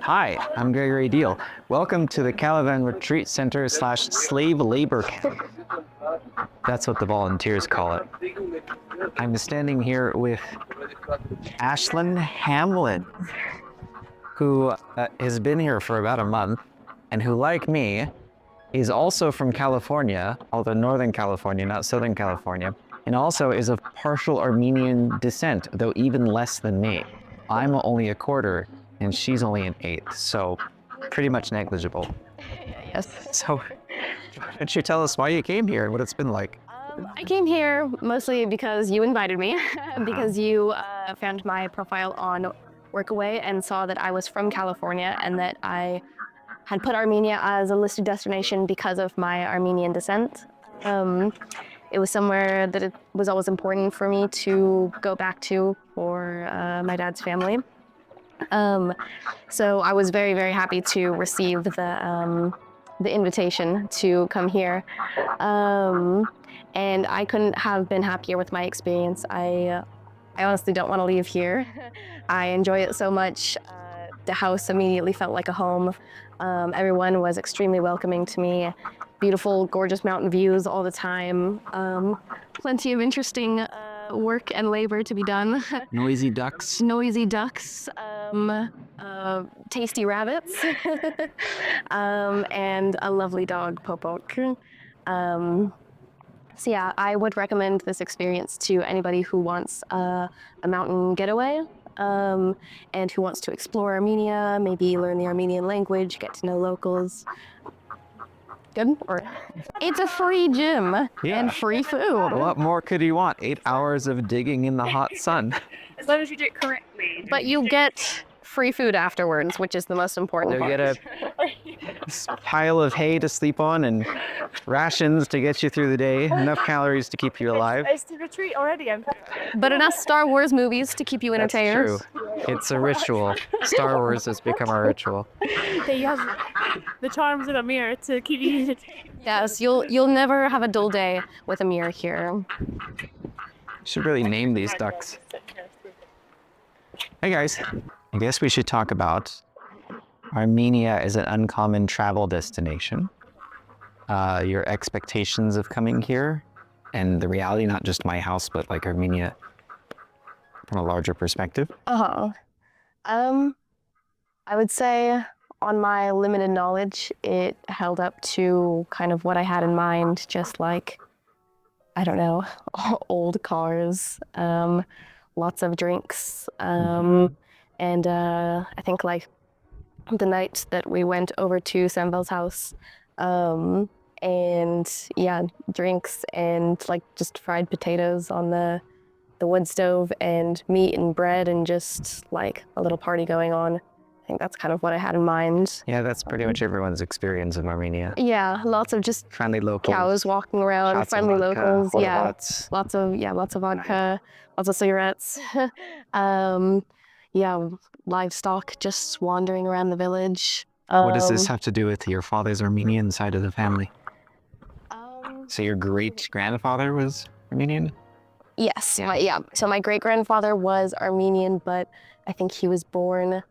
Hi, I'm Gregory Deal. Welcome to the Kalavan Retreat Center / slave labor camp. That's what the volunteers call it. I'm standing here with Ashlin Hamlin, who has been here for about a month and who, like me, is also from California, although Northern California, not Southern California, and also is of partial Armenian descent, though even less than me. I'm only a quarter, and she's only an eighth, so pretty much negligible. Yes. So, why don't you tell us why you came here and what it's been like? I came here mostly because you invited me, because you found my profile on Workaway and saw that I was from California and that I had put Armenia as a listed destination because of my Armenian descent. It was somewhere that it was always important for me to go back to for my dad's family. So I was very, very happy to receive the invitation to come here. And I couldn't have been happier with my experience. I honestly don't want to leave here. I enjoy it so much. The house immediately felt like a home. Everyone was extremely welcoming to me. Beautiful, gorgeous mountain views all the time. Plenty of interesting work and labor to be done. Noisy ducks. Noisy ducks, tasty rabbits, and a lovely dog, Popok. So yeah, I would recommend this experience to anybody who wants a mountain getaway, and who wants to explore Armenia, maybe learn the Armenian language, get to know locals. Good? Or it's a free gym and free food. What more could you want? 8 hours of digging in the hot sun. As long as you do it correctly. But you get free food afterwards, which is the most important You part. get a pile of hay to sleep on and rations to get you through the day, enough calories to keep you alive. It's the retreat already. But enough Star Wars movies to keep you That's entertained. true. It's a ritual. Star Wars has become our ritual. They have the charms of a mirror to keep you entertained. Yes, you'll never have a dull day with a mirror here. Should really name these ducks. Hey guys, I guess we should talk about Armenia as an uncommon travel destination. Your expectations of coming here and the reality, not just my house, but like Armenia from a larger perspective. I would say on my limited knowledge, it held up to kind of what I had in mind, just like, I don't know, old cars, lots of drinks, and I think like the night that we went over to Samvel's house, and yeah, drinks and like just fried potatoes on the wood stove and meat and bread and just like a little party going on. I think that's kind of what I had in mind. Yeah, that's pretty much everyone's experience of Armenia. Yeah, lots of just Friendly locals. cows walking around, Shots of friendly vodka, locals. Yeah, lots. lots of vodka, lots of cigarettes. Yeah, livestock just wandering around the village. What does this have to do with your father's Armenian side of the family? So your great-grandfather was Armenian? Yes, yeah. So my great-grandfather was Armenian, but I think he was born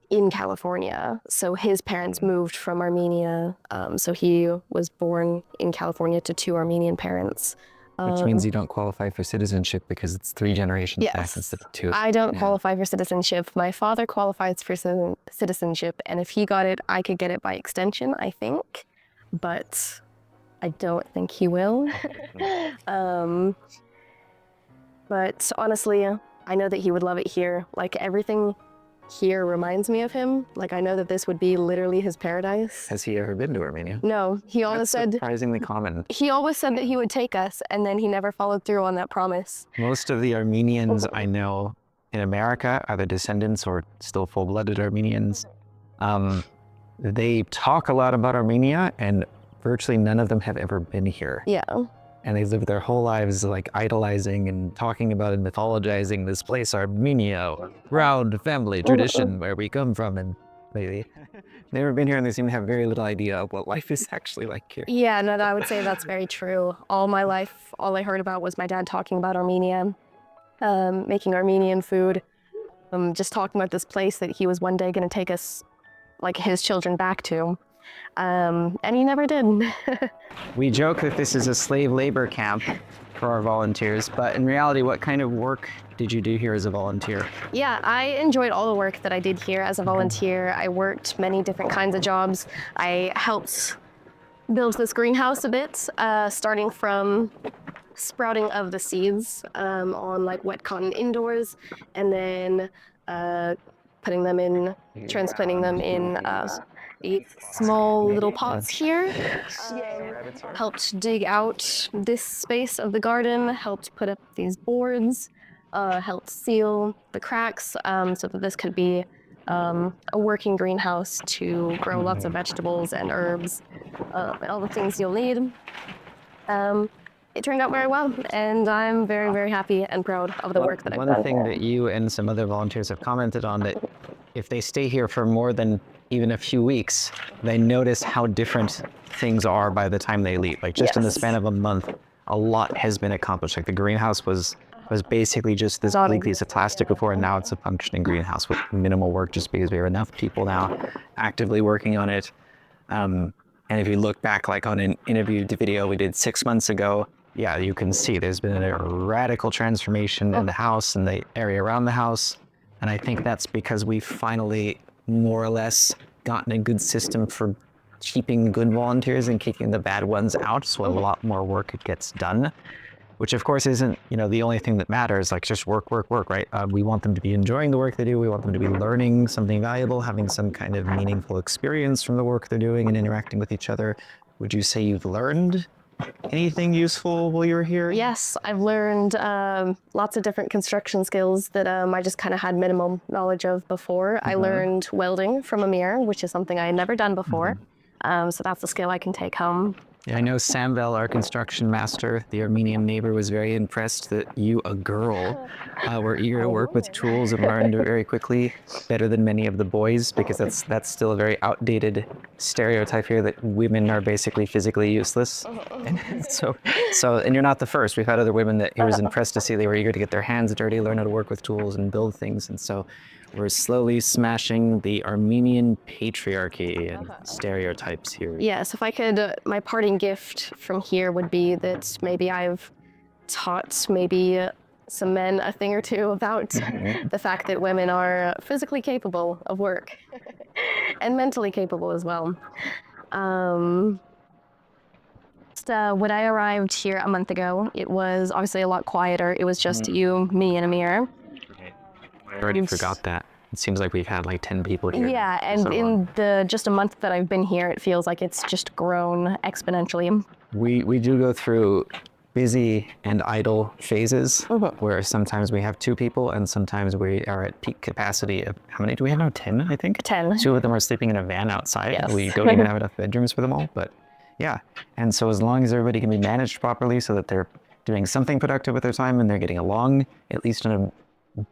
in California. So his parents moved from Armenia. So he was born in California to two Armenian parents. Which means you don't qualify for citizenship because it's 3 generations back instead of 2. I don't qualify for citizenship. My father qualifies for citizenship, and if he got it, I could get it by extension, I think. But I don't think he will. But honestly, I know that he would love it here. Like everything here reminds me of him. Like, I know that this would be literally his paradise. Has he ever been to Armenia? No, he always That's said surprisingly common. he always said that he would take us, and then he never followed through on that promise. Most of the Armenians I know in America, either descendants or still full-blooded Armenians, they talk a lot about Armenia, and virtually none of them have ever been here. Yeah. And they live their whole lives like idolizing and talking about and mythologizing this place, Armenia, round family tradition where we come from. And they've never been here, and they seem to have very little idea of what life is actually like here. Yeah, no, I would say that's very true. All my life, all I heard about was my dad talking about Armenia, making Armenian food, just talking about this place that he was one day going to take us, like his children, back to. And he never did. We joke that this is a slave labor camp for our volunteers, but in reality, what kind of work did you do here as a volunteer? Yeah, I enjoyed all the work that I did here as a volunteer. I worked many different kinds of jobs. I helped build this greenhouse a bit, starting from sprouting of the seeds on like wet cotton indoors, and then putting them in, transplanting them in small little pots here. Helped dig out this space of the garden, helped put up these boards, helped seal the cracks so that this could be a working greenhouse to grow lots of vegetables and herbs, all the things you'll need. It turned out very well, and I'm very, very happy and proud of the work that I've done. One thing that you and some other volunteers have commented on, that if they stay here for more than even a few weeks, they notice how different things are by the time they leave. Like just in the span of a month, a lot has been accomplished. Like the greenhouse was basically just this big piece of plastic before, and now it's a functioning greenhouse with minimal work, just because we have enough people now actively working on it. And if you look back like on an interview video we did 6 months ago, yeah, you can see there's been a radical transformation in the house and the area around the house. And I think that's because we've finally more or less gotten a good system for keeping good volunteers and kicking the bad ones out. So a lot more work gets done, which of course isn't, the only thing that matters, like just work, right? We want them to be enjoying the work they do. We want them to be learning something valuable, having some kind of meaningful experience from the work they're doing and interacting with each other. Would you say you've learned anything useful while you were here? Yes, I've learned lots of different construction skills that I just kind of had minimal knowledge of before. I learned welding from Amir, which is something I had never done before. So that's a skill I can take home. Yeah, I know Samvel, our construction master, the Armenian neighbor, was very impressed that you, a girl, were eager to work with tools and learned very quickly, better than many of the boys, because that's still a very outdated stereotype here that women are basically physically useless. And and you're not the first. We've had other women that he was impressed to see they were eager to get their hands dirty, learn how to work with tools and build things. And so we're slowly smashing the Armenian patriarchy and stereotypes here. Yes, if I could, my parting gift from here would be that maybe I've taught maybe some men a thing or two about the fact that women are physically capable of work and mentally capable as well. When I arrived here a month ago, it was obviously a lot quieter. It was just you, me, and Amir. I already forgot that. It seems like we've had like 10 people here. Yeah, and in just a month that I've been here, it feels like it's just grown exponentially. We do go through busy and idle phases where sometimes we have 2 people and sometimes we are at peak capacity of, how many do we have now? 10, I think? 10. 2 of them are sleeping in a van outside. Yes. We don't even have enough bedrooms for them all, but yeah. And so as long as everybody can be managed properly so that they're doing something productive with their time and they're getting along, at least in a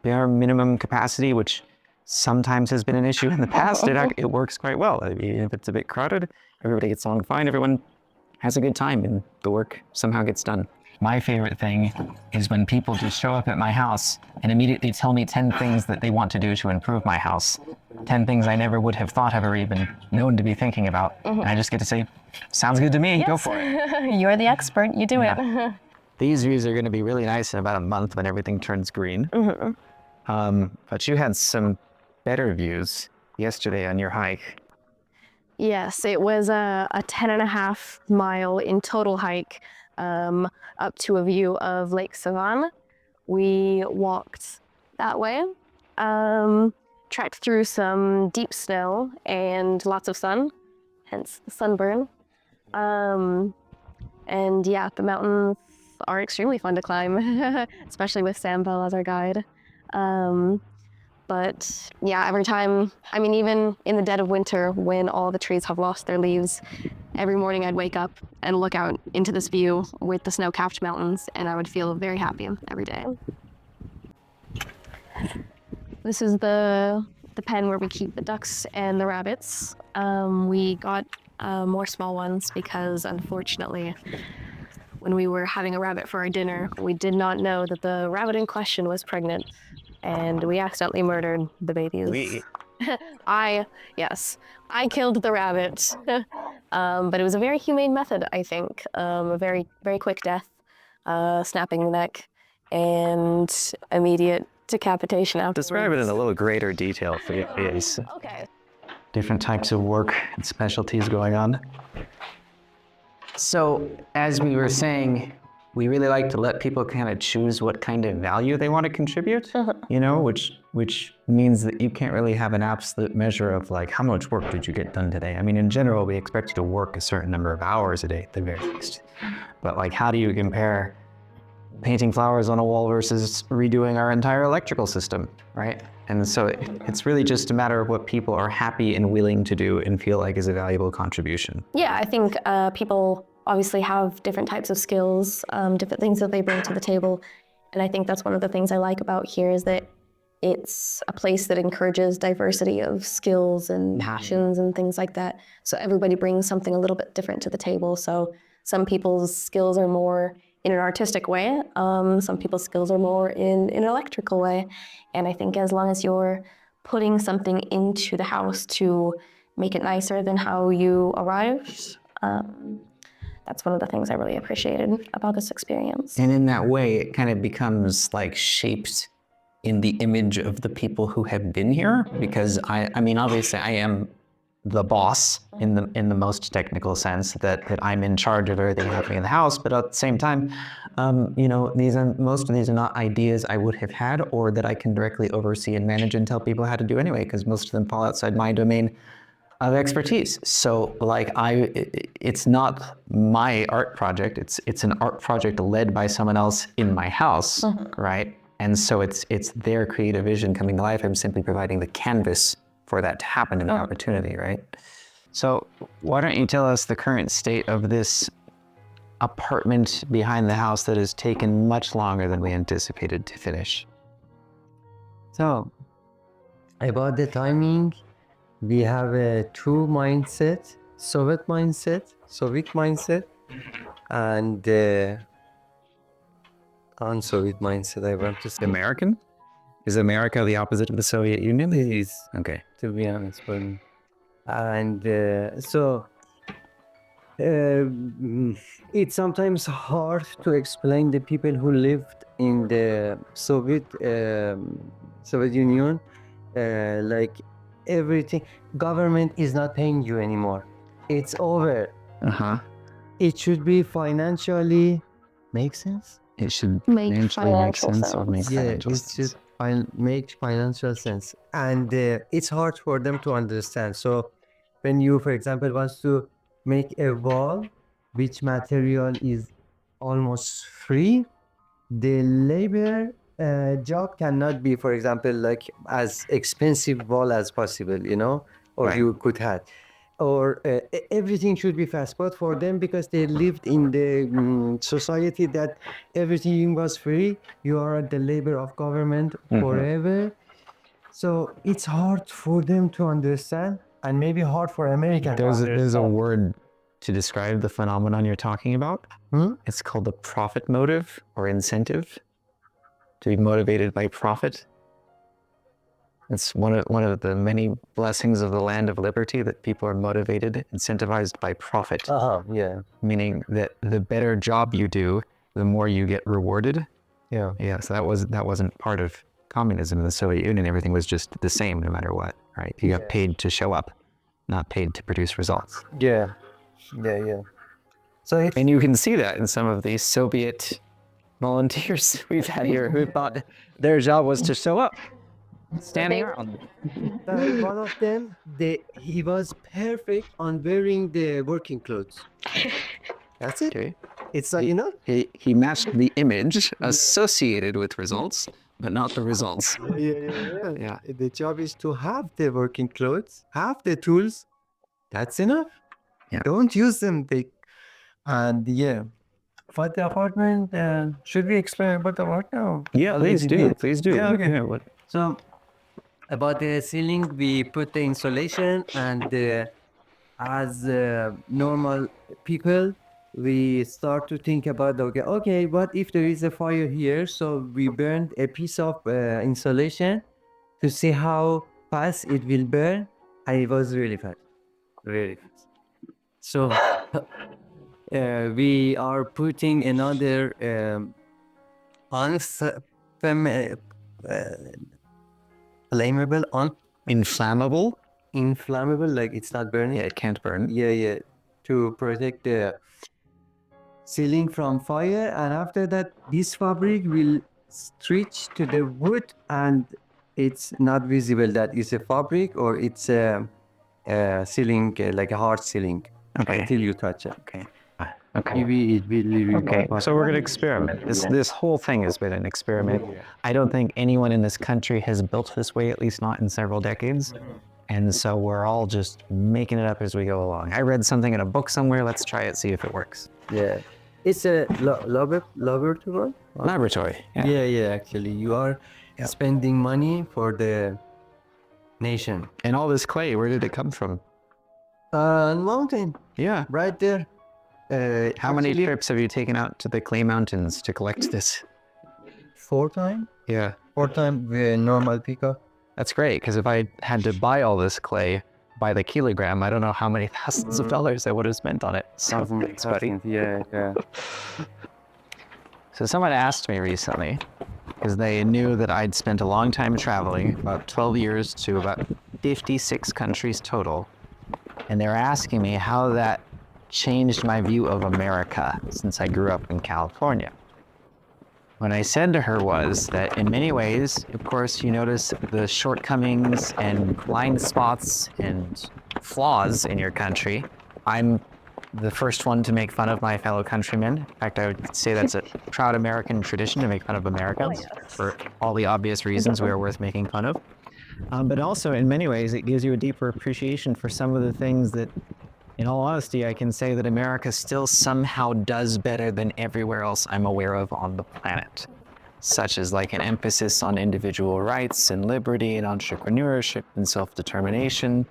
bare minimum capacity, which sometimes has been an issue in the past, it works quite well. I mean, if it's a bit crowded, everybody gets along fine, everyone has a good time, and the work somehow gets done. My favorite thing is when people just show up at my house and immediately tell me 10 things that they want to do to improve my house. 10 things I never would have thought of or even known to be thinking about. And I just get to say, sounds good to me, go for it. You're the expert, you do it. These views are going to be really nice in about a month when everything turns green. But you had some better views yesterday on your hike. Yes, it was a 10.5 mile in total hike up to a view of Lake Savan. We walked that way, trekked through some deep snow and lots of sun, hence the sunburn. And yeah, the mountains are extremely fun to climb, especially with Sambo as our guide. But yeah, every time, I mean, even in the dead of winter, when all the trees have lost their leaves, every morning I'd wake up and look out into this view with the snow-capped mountains, and I would feel very happy every day. This is the pen where we keep the ducks and the rabbits. We got more small ones because, unfortunately, when we were having a rabbit for our dinner, we did not know that the rabbit in question was pregnant, and we accidentally murdered the babies. Yes, I killed the rabbit, but it was a very humane method, I think. A very, very quick death, snapping the neck, and immediate decapitation afterwards. Describe it in a little greater detail, please. Okay. Different types of work and specialties going on. So, as we were saying, we really like to let people kind of choose what kind of value they want to contribute, you know, which means that you can't really have an absolute measure of like, how much work did you get done today? I mean, in general, we expect you to work a certain number of hours a day at the very least. But like, how do you compare painting flowers on a wall versus redoing our entire electrical system, right? And so it's really just a matter of what people are happy and willing to do and feel like is a valuable contribution. Yeah, I think people obviously have different types of skills, different things that they bring to the table. And I think that's one of the things I like about here is that it's a place that encourages diversity of skills and passions and things like that. So everybody brings something a little bit different to the table. So some people's skills are more in an artistic way. Some people's skills are more in an electrical way. And I think as long as you're putting something into the house to make it nicer than how you arrived, that's one of the things I really appreciated about this experience. And in that way, it kind of becomes like shaped in the image of the people who have been here. Because I mean, obviously I am the boss in the most technical sense that I'm in charge of everything happening in the house. But at the same time, you know, most of these are not ideas I would have had or that I can directly oversee and manage and tell people how to do anyway, because most of them fall outside my domain of expertise. So like it's not my art project, it's an art project led by someone else in my house, right? And so it's their creative vision coming to life. I'm simply providing the canvas for that to happen in an opportunity, right? So why don't you tell us the current state of this apartment behind the house that has taken much longer than we anticipated to finish? So, about the timing, we have a two mindset, Soviet mindset, and un-Soviet mindset, I want to say. American? Is America the opposite of the Soviet Union? It is, Okay. to be honest, for me. And it's sometimes hard to explain the people who lived in the Soviet Union, like everything, government is not paying you anymore. It's over. It should be financially make sense. It should Make financially make financial sense or make Yeah, financial it sense. should make financial sense, and it's hard for them to understand. So when you, for example, wants to make a wall which material is almost free, the labor job cannot be, for example, like as expensive wall as possible, you know, or Right. you could have, or everything should be fast. But for them, because they lived in the society that everything was free, you are at the labor of government forever. So it's hard for them to understand, and maybe hard for Americans. There's a word to describe the phenomenon you're talking about. It's called the profit motive or incentive. To be motivated by profit. It's one of the many blessings of the land of liberty that people are motivated, incentivized by profit. Yeah. Meaning that the better job you do, the more you get rewarded. Yeah. Yeah, so that wasn't part of communism in the Soviet Union. Everything was just the same no matter what, right? You got paid to show up, not paid to produce results. Yeah. So it's And you can see that in some of these Soviet volunteers we've had here who thought their job was to show up. standing They- around. And one of them, he was perfect on wearing the working clothes. That's it. Okay. It's like, He matched the image associated with results, but not the results. Yeah. The job is to have the working clothes, have the tools. That's enough. Yeah. Don't use them. And yeah. But the apartment, should we explain about the apartment? No. Yeah, please do. Please do. Yeah, okay. Yeah, what- So about the ceiling, we put the insulation, and as normal people, we start to think about, okay, what if there is a fire here? So we burned a piece of insulation to see how fast it will burn, and it was really fast, really fast. So we are putting another unflammable, Inflammable? inflammable, like it's not burning. Yeah, it can't burn. Yeah, to protect the ceiling from fire, and after that, this fabric will stretch to the wood, and it's not visible that it's a fabric or it's a ceiling, like a hard ceiling, Okay. until you touch it. Okay. Okay. Maybe it will leave you. Okay, so we're going to experiment. This whole thing has been an experiment. I don't think anyone in this country has built this way, at least not in several decades. And so we're all just making it up as we go along. I read something in a book somewhere. Let's try it, see if it works. Yeah, it's a laboratory. Laboratory. Yeah, actually, you are spending money for the nation. And all this clay, where did it come from? Mountain, Yeah. right there. How many Actually, trips have you taken out to the Clay Mountains to collect this? 4 times. Yeah. 4 times normal pickup. That's great, because if I had to buy all this clay by the kilogram, I don't know how many thousands of dollars I would have spent on it. So thanks, buddy. Yeah. So someone asked me recently, because they knew that I'd spent a long time traveling, about 12 years to about 56 countries total. And they were asking me how that changed my view of America since I grew up in California. What I said to her was that in many ways, of course, you notice the shortcomings and blind spots and flaws in your country. I'm the first one to make fun of my fellow countrymen. In fact, I would say that's a proud American tradition to make fun of Americans for all the obvious reasons we are worth making fun of. But also, in many ways, it gives you a deeper appreciation for some of the things that, in all honesty, I can say that America still somehow does better than everywhere else I'm aware of on the planet, such as like an emphasis on individual rights and liberty and entrepreneurship and self-determination.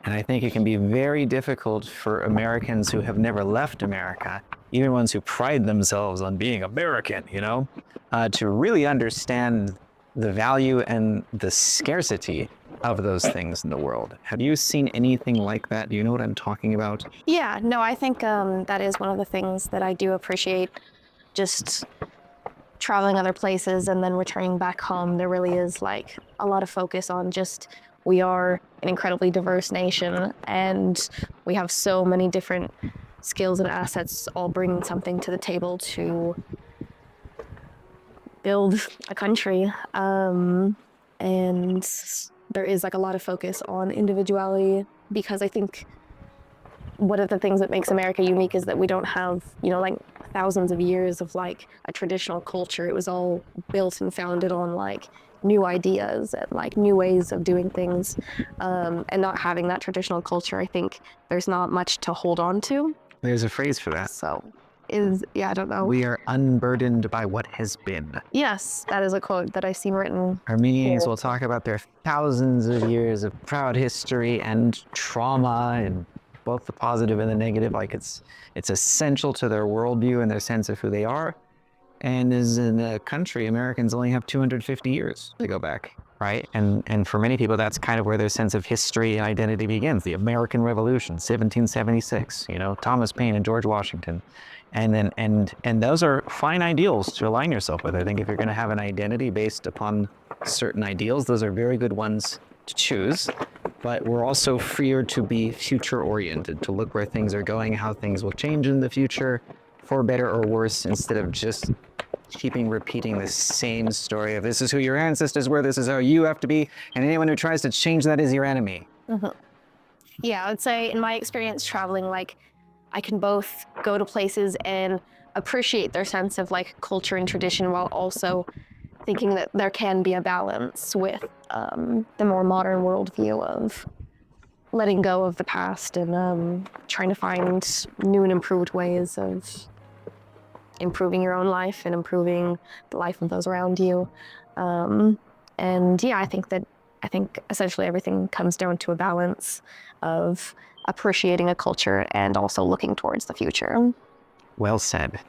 And I think it can be very difficult for Americans who have never left America, even ones who pride themselves on being American, to really understand the value and the scarcity of those things in the world. Have you seen anything like that? Do you know what I'm talking about? Yeah, no, I think that is one of the things that I do appreciate, just traveling other places and then returning back home. There really is like a lot of focus on just, we are an incredibly diverse nation and we have so many different skills and assets all bringing something to the table to build a country. And there is like a lot of focus on individuality, because I think one of the things that makes America unique is that we don't have, like thousands of years of like a traditional culture. It was all built and founded on like new ideas and like new ways of doing things. And not having that traditional culture, I think there's not much to hold on to. There's a phrase for that. So I don't know. We are unburdened by what has been. Yes, that is a quote that I've seen written. Armenians will talk about their thousands of years of proud history and trauma, and both the positive and the negative. Like it's essential to their worldview and their sense of who they are. And as in a country, Americans only have 250 years to go back, right? And for many people, that's kind of where their sense of history and identity begins. The American Revolution, 1776, Thomas Paine and George Washington. And those are fine ideals to align yourself with. I think if you're going to have an identity based upon certain ideals, those are very good ones to choose. But we're also freer to be future oriented, to look where things are going, how things will change in the future, for better or worse, instead of just keeping repeating the same story of this is who your ancestors were, this is how you have to be, and anyone who tries to change that is your enemy. Yeah, I would say in my experience traveling, like I can both go to places and appreciate their sense of like culture and tradition while also thinking that there can be a balance with the more modern worldview of letting go of the past and trying to find new and improved ways of improving your own life and improving the life of those around you. And yeah, I think essentially everything comes down to a balance of appreciating a culture and also looking towards the future. Well said.